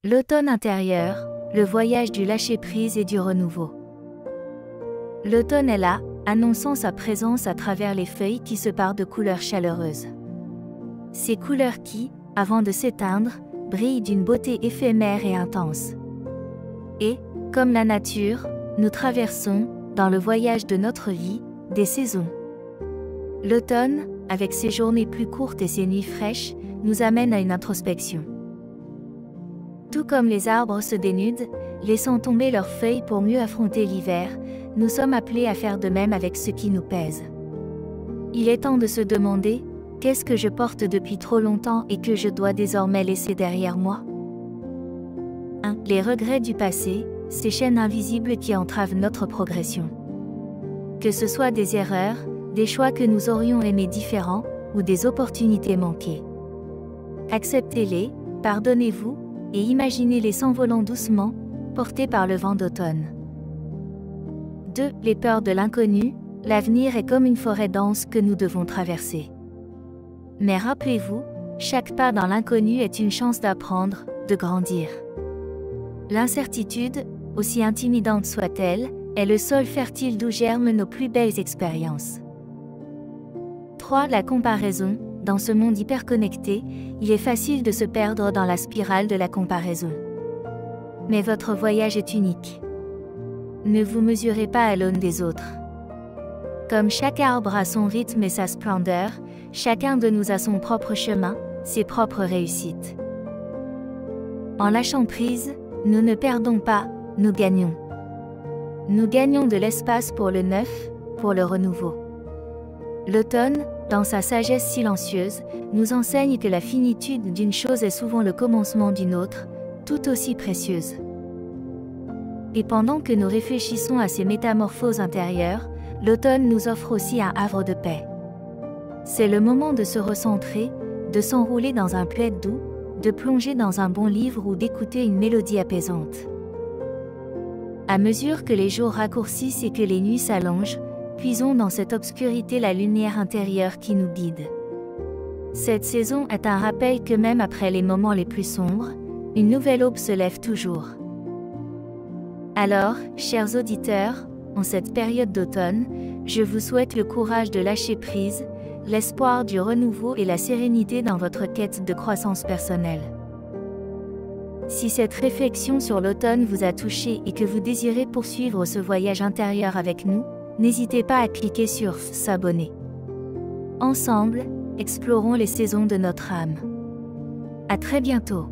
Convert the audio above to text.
L'automne intérieur, le voyage du lâcher-prise et du renouveau. L'automne est là, annonçant sa présence à travers les feuilles qui se parent de couleurs chaleureuses. Ces couleurs qui, avant de s'éteindre, brillent d'une beauté éphémère et intense. Et, comme la nature, nous traversons, dans le voyage de notre vie, des saisons. L'automne, avec ses journées plus courtes et ses nuits fraîches, nous amène à une introspection. Tout comme les arbres se dénudent, laissant tomber leurs feuilles pour mieux affronter l'hiver, nous sommes appelés à faire de même avec ce qui nous pèse. Il est temps de se demander, qu'est-ce que je porte depuis trop longtemps et que je dois désormais laisser derrière moi? 1. Les regrets du passé, ces chaînes invisibles qui entravent notre progression. Que ce soit des erreurs, des choix que nous aurions aimés différents, ou des opportunités manquées. Acceptez-les, pardonnez-vous, et imaginez-les s'envolant doucement, portés par le vent d'automne. 2. Les peurs de l'inconnu, l'avenir est comme une forêt dense que nous devons traverser. Mais rappelez-vous, chaque pas dans l'inconnu est une chance d'apprendre, de grandir. L'incertitude, aussi intimidante soit-elle, est le sol fertile d'où germent nos plus belles expériences. 3. La comparaison. Dans ce monde hyperconnecté, il est facile de se perdre dans la spirale de la comparaison. Mais votre voyage est unique. Ne vous mesurez pas à l'aune des autres. Comme chaque arbre a son rythme et sa splendeur, chacun de nous a son propre chemin, ses propres réussites. En lâchant prise, nous ne perdons pas, nous gagnons. Nous gagnons de l'espace pour le neuf, pour le renouveau. L'automne, dans sa sagesse silencieuse, nous enseigne que la finitude d'une chose est souvent le commencement d'une autre, tout aussi précieuse. Et pendant que nous réfléchissons à ces métamorphoses intérieures, l'automne nous offre aussi un havre de paix. C'est le moment de se recentrer, de s'enrouler dans un plaid doux, de plonger dans un bon livre ou d'écouter une mélodie apaisante. À mesure que les jours raccourcissent et que les nuits s'allongent, puisons dans cette obscurité la lumière intérieure qui nous guide. Cette saison est un rappel que même après les moments les plus sombres, une nouvelle aube se lève toujours. Alors, chers auditeurs, en cette période d'automne, je vous souhaite le courage de lâcher prise, l'espoir du renouveau et la sérénité dans votre quête de croissance personnelle. Si cette réflexion sur l'automne vous a touché et que vous désirez poursuivre ce voyage intérieur avec nous, n'hésitez pas à cliquer sur « S'abonner ». Ensemble, explorons les saisons de notre âme. À très bientôt.